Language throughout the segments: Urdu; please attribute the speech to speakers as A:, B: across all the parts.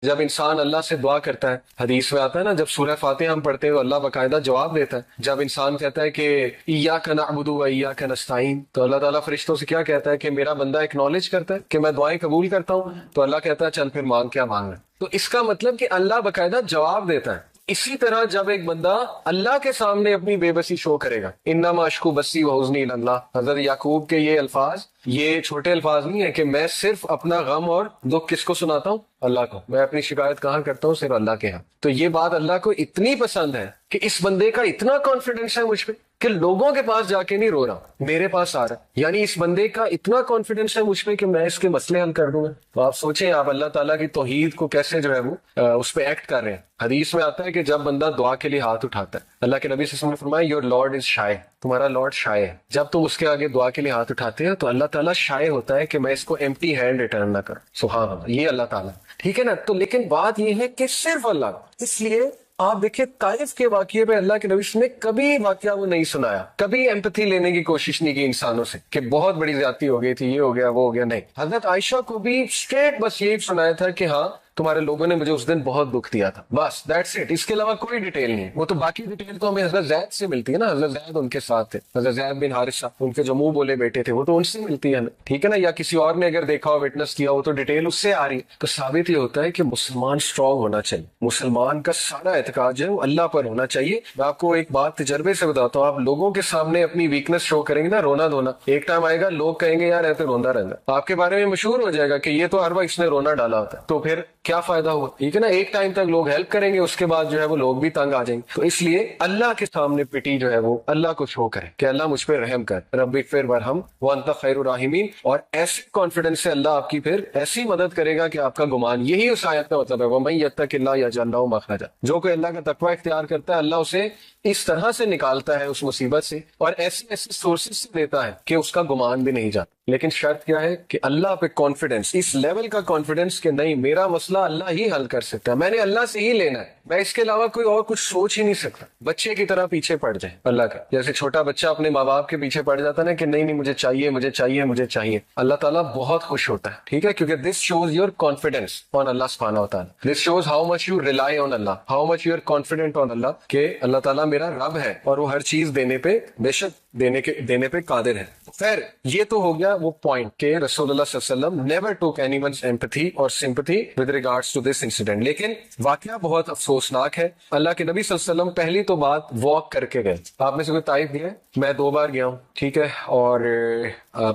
A: جب انسان اللہ سے دعا کرتا ہے، حدیث میں آتا ہے نا، جب سورہ فاتحہ ہم پڑھتے ہیں تو اللہ باقاعدہ جواب دیتا ہے. جب انسان کہتا ہے کہ ایاک نعبد و ایاک نستعین، تو اللہ تعالیٰ فرشتوں سے کیا کہتا ہے کہ میرا بندہ ایکنالج کرتا ہے کہ میں دعائیں قبول کرتا ہوں، تو اللہ کہتا ہے چل پھر مانگ، کیا مانگ رہا ہے. تو اس کا مطلب کہ اللہ باقاعدہ جواب دیتا ہے. اسی طرح جب ایک بندہ اللہ کے سامنے اپنی بے بسی شو کرے گا، انما اشکو بسی و حزنی الی اللہ، حضرت یعقوب کے یہ الفاظ، یہ چھوٹے الفاظ نہیں ہے کہ میں صرف اپنا غم اور دکھ کس کو سناتا ہوں؟ اللہ کو. میں اپنی شکایت کہاں کرتا ہوں؟ صرف اللہ کے ہاں. تو یہ بات اللہ کو اتنی پسند ہے کہ اس بندے کا اتنا کانفیڈنس ہے مجھ پہ کہ لوگوں کے پاس جا کے نہیں رو رہا، میرے پاس آ رہا ہے. یعنی اس بندے کا اتنا کانفیڈنس ہے مجھ پہ کہ میں اس کے مسئلے حل کر دوں گا. تو آپ سوچیں آپ اللہ تعالیٰ کی توحید کو کیسے جو ہے وہ اس پہ ایکٹ کر رہے ہیں. حدیث میں آتا ہے کہ جب بندہ دعا کے لیے ہاتھ اٹھاتا ہے، اللہ کے نبی صلی اللہ علیہ وسلم نے فرمایا یور لارڈ از شائے، تمہارا لارڈ شائے ہے. جب تم اس کے آگے دعا کے لیے ہاتھ اٹھاتے ہیں تو اللہ تعالیٰ شائے ہوتا ہے کہ میں اس کو ایمپٹی ہینڈ ریٹرن نہ کروں. سبحان اللہ، یہ اللہ تعالیٰ. ٹھیک ہے نا. تو لیکن بات یہ ہے کہ صرف اللہ. اس لیے آپ دیکھیں طائف کے واقعے پہ اللہ کے نبی نے کبھی واقعہ وہ نہیں سنایا، کبھی ایمپتھی لینے کی کوشش نہیں کی انسانوں سے کہ بہت بڑی زیادتی ہو گئی تھی، یہ ہو گیا وہ ہو گیا. نہیں، حضرت عائشہ کو بھی اسٹریٹ بس یہی سنایا تھا کہ ہاں تمہارے لوگوں نے مجھے اس دن بہت دکھ دیا تھا، بس دیٹس اٹ. اس کے علاوہ کوئی ڈیٹیل نہیں. وہ تو باقی ڈیٹیل تو ہمیں حضرت زید سے ملتی ہے نا، حضرت زید ان کے ساتھ تھے، حضرت زید بن حارثہ ان کے جو منہ بولے بیٹے تھے، وہ تو ان سے ملتی ہے. ٹھیک ہے نا. یا کسی اور نے اگر دیکھا ہو، وٹنس کیا ہو، تو ڈیٹیل اس سے آ رہی ہے. تو ثابت یہ ہوتا ہے کہ مسلمان اسٹرانگ ہونا چاہیے، مسلمان کا سارا اعتقاد جو ہے وہ اللہ پر ہونا چاہیے. میں آپ کو ایک بات تجربے سے بتاتا ہوں، آپ لوگوں کے سامنے اپنی ویکنس شو کریں گے نا، رونا دھونا، ایک ٹائم آئے گا لوگ کہیں گے یار ایسے روندا رہتا، آپ کے بارے میں مشہور ہو جائے گا کہ یہ تو ہر وقت اس نے رونا ڈالا ہوتا ہے. تو پھر کیا فائدہ ہوا؟ ٹھیک ہے نا. ایک ٹائم تک لوگ ہیلپ کریں گے، اس کے بعد جو ہے وہ لوگ بھی تنگ آ جائیں گے. تو اس لیے اللہ کے سامنے پٹی جو ہے وہ اللہ کو شو کرے کہ اللہ مجھ پہ رحم کر، رب اغفر ورحم وانت خیر الراحمین. اور ایسے کانفیڈنس سے اللہ آپ کی پھر ایسی مدد کرے گا کہ آپ کا گمان، یہی اس آیت کا مطلب ہے وَمَن يَتَّقِ اللَّهَ يَجْعَل لَهُ مَخْرَجًا. جو کوئی اللہ کا تقوی اختیار کرتا ہے اللہ اسے اس طرح سے نکالتا ہے اس مصیبت سے، اور ایسے ایسے سورسز سے دیتا ہے کہ اس کا گمان بھی نہیں جاتا. لیکن شرط کیا ہے کہ اللہ پہ کانفیڈنس، اس لیول کا کانفیڈنس کہ نہیں میرا مسئلہ اللہ ہی حل کر سکتا ہے، میں نے اللہ سے ہی لینا ہے، میں اس کے علاوہ کوئی اور کچھ سوچ ہی نہیں سکتا. بچے کی طرح پیچھے پڑ جائے اللہ کا، جیسے چھوٹا بچہ اپنے ماں باپ کے پیچھے پڑ جاتا ہے نا کہ نہیں نہیں مجھے چاہیے مجھے چاہیے مجھے چاہیے. اللہ تعالیٰ بہت خوش ہوتا ہے. ٹھیک ہے. کیونکہ this shows your confidence on Allah سبحانہ و تعالیٰ. This shows how much you rely on Allah, how much you are confident on Allah کہ اللہ تعالیٰ میرا رب ہے اور وہ ہر چیز دینے پہ بے شک دینے پہ قادر ہے. خیر یہ تو ہو گیا وہ پوائنٹ کہ رسول اللہ صلی اللہ علیہ وسلم never took anyone's empathy اور sympathy with regards to this incident. لیکن واقعہ بہت افسوسناک ہے. اللہ کے نبی صلی اللہ علیہ وسلم پہلی تو بات واک کر کے گئے. آپ میں سے کوئی طائف گیا ہے؟ میں 2 بار گیا ہوں. ٹھیک ہے. اور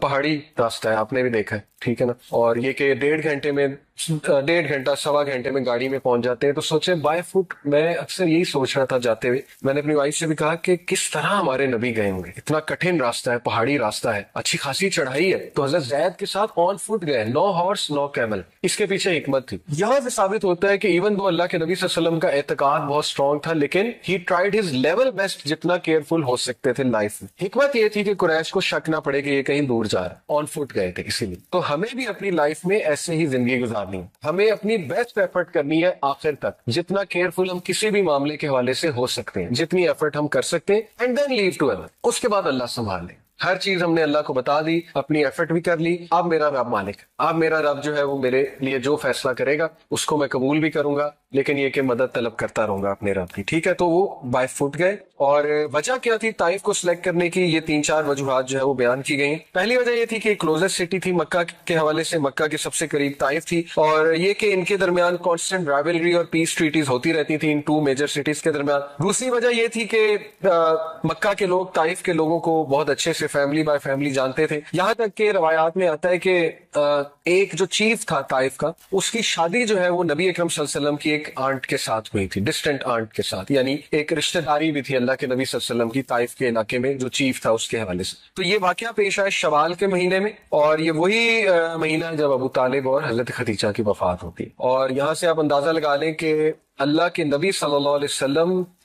A: پہاڑی راستہ ہے، آپ نے بھی دیکھا ہے. ٹھیک ہے نا. اور یہ کہ 1.5 گھنٹے میں 1.5 گھنٹہ 1.25 گھنٹے میں گاڑی میں پہنچ جاتے ہیں. تو سوچیں بائی فٹ، میں اکثر یہی سوچ رہا تھا جاتے ہوئے، میں نے اپنی وائف سے بھی کہا کہ کس طرح ہمارے نبی گئے ہوں گے. اتنا کٹھن راستہ ہے، پہاڑی راستہ ہے، اچھی خاصی چڑھائی ہے. تو حضرت زید کے ساتھ آن فٹ گئے، نو ہارس نو کیمل. اس کے پیچھے حکمت تھی. یہاں سے ثابت ہوتا ہے کہ ایون دو اللہ کے نبی صلی اللہ علیہ وسلم کا اعتقاد بہت اسٹرانگ تھا، لیکن ہی ٹرائیڈ ہز لیول بیسٹ جتنا کیئرفل ہو سکتے تھے لائف میں. حکمت یہ تھی کہ قریش کو شک نہ پڑے کہ یہ کہیں دور جا رہا ہے. آن فٹ گئے تھے اسی لیے. تو ہمیں بھی اپنی لائف میں ایسے ہی زندگی گزارنی ہے. ہمیں اپنی بیسٹ ایفرٹ کرنی ہے آخر تک، جتنا کیئرفل ہم کسی بھی معاملے کے حوالے سے ہو سکتے ہیں، جتنی ایفرٹ ہم کر سکتے ہیں. اینڈ دین لیو ٹو اللہ. اس کے بعد اللہ سنبھال لے. ہر چیز ہم نے اللہ کو بتا دی، اپنی ایفرٹ بھی کر لی. اب میرا رب مالک، اب میرا رب جو ہے وہ میرے لیے جو فیصلہ کرے گا اس کو میں قبول بھی کروں گا، لیکن یہ کہ مدد طلب کرتا رہوں گا اپنے رب کی. ٹھیک ہے. تو وہ بائی فٹ گئے. اور وجہ کیا تھی طائف کو سلیکٹ کرنے کی؟ یہ 3-4 وجوہات جو ہے وہ بیان کی گئی. پہلی وجہ یہ تھی کہ کلوزسٹ سٹی تھی مکہ کے حوالے سے، مکہ کے سب سے قریب طائف تھی. اور یہ کہ ان کے درمیان کانسٹنٹ رائولری اور پیس ٹریٹیز ہوتی رہتی تھی ان 2 میجر سٹیز کے درمیان. دوسری وجہ یہ تھی کہ مکہ کے لوگ طائف کے لوگوں کو بہت اچھے سے فیملی بائی فیملی جانتے تھے. یہاں تک کہ روایات میں آتا ہے کہ ایک جو چیف تھا طائف کا، اس کی شادی جو ہے وہ نبی اکرم صلی اللہ علیہ وسلم کی ایک آنٹ کے ساتھ ہوئی تھی، ڈسٹنٹ آنٹ کے ساتھ. یعنی ایک رشتہ داری بھی تھی اللہ کے نبی صلی اللہ علیہ وسلم کی طائف کے علاقے میں جو چیف تھا اس کے حوالے سے. تو یہ واقعہ پیش آیا شوال کے مہینے میں، اور یہ وہی مہینہ ہے جب ابو طالب اور حضرت خدیجہ کی وفات ہوتی ہے. اور یہاں سے آپ اندازہ لگا لیں کہ اللہ کے نبی صلی اللہ علیہ وسلم